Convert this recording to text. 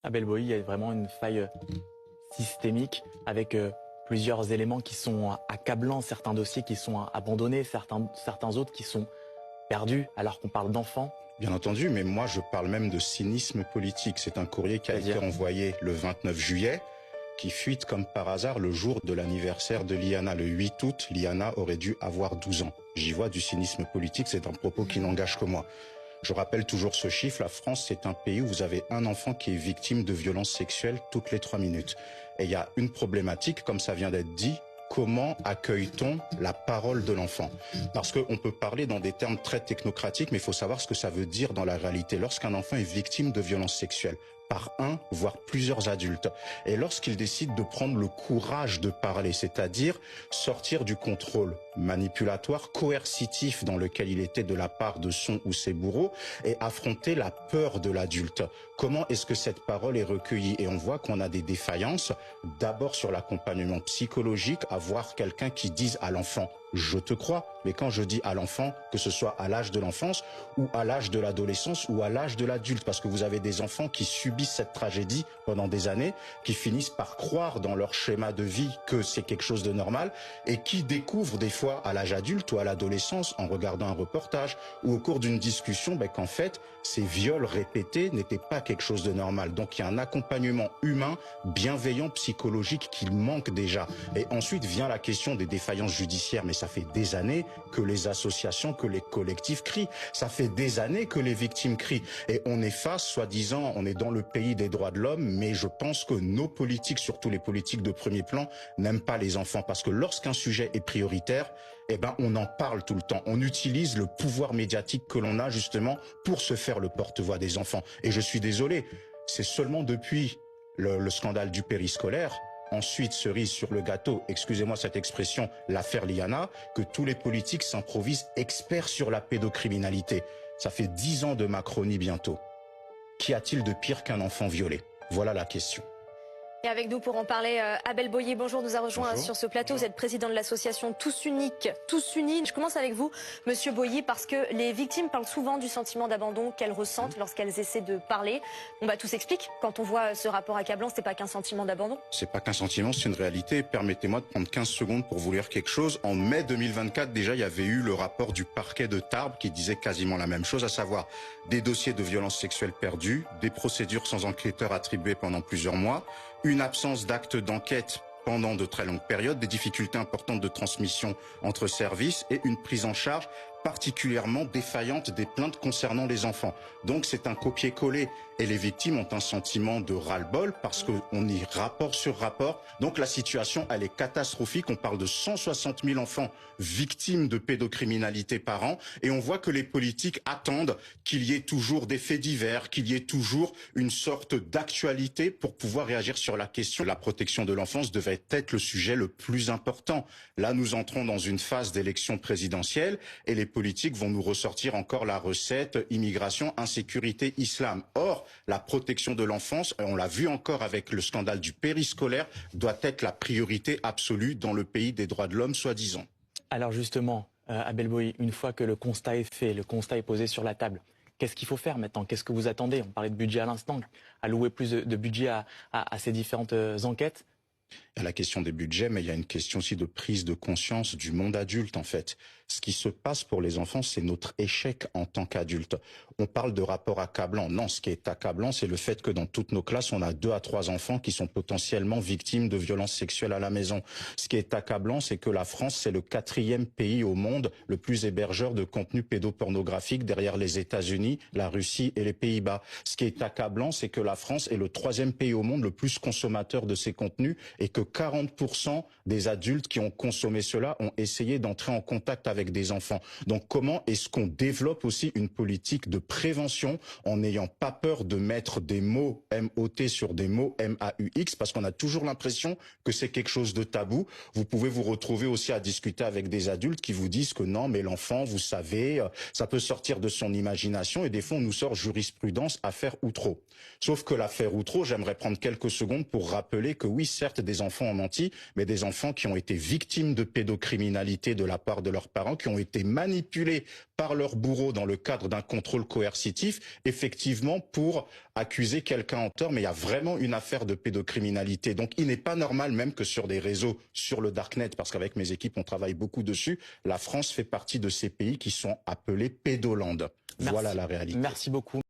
Abel Boï, il y a vraiment une faille systémique avec plusieurs éléments qui sont accablants, certains dossiers qui sont abandonnés, certains autres qui sont perdus alors qu'on parle d'enfants. Bien entendu, mais moi je parle même de cynisme politique. C'est un courrier qui a été envoyé le 29 juillet, qui fuite comme par hasard le jour de l'anniversaire de Liana. Le 8 août, Liana aurait dû avoir 12 ans. J'y vois du cynisme politique, c'est un propos qui n'engage que moi. Je rappelle toujours ce chiffre, la France c'est un pays où vous avez un enfant qui est victime de violences sexuelles toutes les 3 minutes. Et il y a une problématique, comme ça vient d'être dit, comment accueille-t-on la parole de l'enfant? Parce qu'on peut parler dans des termes très technocratiques, mais il faut savoir ce que ça veut dire dans la réalité. Lorsqu'un enfant est victime de violences sexuelles, par un, voire plusieurs adultes, et lorsqu'il décide de prendre le courage de parler, c'est-à-dire sortir du contrôle manipulatoire, coercitif dans lequel il était de la part de son ou ses bourreaux, et affronter la peur de l'adulte. Comment est-ce que cette parole est recueillie? Et on voit qu'on a des défaillances, d'abord sur l'accompagnement psychologique, avoir quelqu'un qui dise à l'enfant « je te crois », mais quand je dis à l'enfant, que ce soit à l'âge de l'enfance ou à l'âge de l'adolescence ou à l'âge de l'adulte, parce que vous avez des enfants qui subissent cette tragédie pendant des années, qui finissent par croire dans leur schéma de vie que c'est quelque chose de normal et qui découvrent des fois à l'âge adulte ou à l'adolescence en regardant un reportage ou au cours d'une discussion qu'en fait ces viols répétés n'étaient pas quelque chose de normal. Donc il y a un accompagnement humain, bienveillant, psychologique qui manque déjà. Et ensuite vient la question des défaillances judiciaires, mais ça fait des années que les associations, que les collectifs crient. Ça fait des années que les victimes crient. Et on est face, soi-disant, on est dans le pays des droits de l'homme, mais je pense que nos politiques, surtout les politiques de premier plan, n'aiment pas les enfants. Parce que lorsqu'un sujet est prioritaire, on en parle tout le temps. On utilise le pouvoir médiatique que l'on a justement pour se faire le porte-voix des enfants. Et je suis désolé, c'est seulement depuis le scandale du périscolaire, ensuite cerise sur le gâteau, excusez-moi cette expression, l'affaire Liana, que tous les politiques s'improvisent experts sur la pédocriminalité. Ça fait 10 ans de Macronie bientôt. Qu'y a-t-il de pire qu'un enfant violé? Voilà la question. Et avec nous pour en parler, Abel Boï, bonjour, nous a rejoint Bonjour. sur ce plateau. Vous êtes président de l'association Tous Unis. Je commence avec vous, Monsieur Boï, parce que les victimes parlent souvent du sentiment d'abandon qu'elles ressentent lorsqu'elles essaient de parler. Tout s'explique. Quand on voit ce rapport accablant, c'est pas qu'un sentiment d'abandon. C'est pas qu'un sentiment, c'est une réalité. Permettez-moi de prendre 15 secondes pour vous lire quelque chose. En mai 2024, déjà, il y avait eu le rapport du parquet de Tarbes qui disait quasiment la même chose, à savoir des dossiers de violences sexuelles perdus, des procédures sans enquêteur attribuées pendant plusieurs mois, une absence d'actes d'enquête pendant de très longues périodes, des difficultés importantes de transmission entre services et une prise en charge particulièrement défaillante des plaintes concernant les enfants. Donc c'est un copier-coller et les victimes ont un sentiment de ras-le-bol parce qu'on y rapport sur rapport. Donc la situation, elle est catastrophique. On parle de 160 000 enfants victimes de pédocriminalité par an et on voit que les politiques attendent qu'il y ait toujours des faits divers, qu'il y ait toujours une sorte d'actualité pour pouvoir réagir sur la question. La protection de l'enfance devait être le sujet le plus important. Là, nous entrons dans une phase d'élection présidentielle et les politiques vont nous ressortir encore la recette immigration, insécurité, islam. Or, la protection de l'enfance, on l'a vu encore avec le scandale du périscolaire, doit être la priorité absolue dans le pays des droits de l'homme, soi-disant. Alors justement, Abel Boï, une fois que le constat est fait, le constat est posé sur la table, qu'est-ce qu'il faut faire maintenant? Qu'est-ce que vous attendez? On parlait de budget à l'instant, allouer plus de budget à ces différentes enquêtes. Il y a la question des budgets, mais il y a une question aussi de prise de conscience du monde adulte, en fait. Ce qui se passe pour les enfants, c'est notre échec en tant qu'adultes. On parle de rapport accablant. Non, ce qui est accablant, c'est le fait que dans toutes nos classes, on a 2 à 3 enfants qui sont potentiellement victimes de violences sexuelles à la maison. Ce qui est accablant, c'est que la France, c'est le 4e pays au monde le plus hébergeur de contenu pédopornographique derrière les États-Unis, la Russie et les Pays-Bas. Ce qui est accablant, c'est que la France est le 3e pays au monde le plus consommateur de ces contenus et que 40% des adultes qui ont consommé cela ont essayé d'entrer en contact avec des enfants. Donc comment est-ce qu'on développe aussi une politique de prévention en n'ayant pas peur de mettre des mots MOT sur des mots MAUX parce qu'on a toujours l'impression que c'est quelque chose de tabou. Vous pouvez vous retrouver aussi à discuter avec des adultes qui vous disent que non, mais l'enfant, vous savez, ça peut sortir de son imagination et des fois on nous sort jurisprudence affaire Outreau. Sauf que l'affaire Outreau, j'aimerais prendre quelques secondes pour rappeler que oui, certes, des enfants ont menti, mais des enfants qui ont été victimes de pédocriminalité de la part de leurs parents parents qui ont été manipulés par leur bourreau dans le cadre d'un contrôle coercitif, effectivement pour accuser quelqu'un en tort, mais il y a vraiment une affaire de pédocriminalité. Donc il n'est pas normal même que sur des réseaux, sur le darknet, parce qu'avec mes équipes on travaille beaucoup dessus, la France fait partie de ces pays qui sont appelés pédolandes. Voilà la réalité. Merci beaucoup.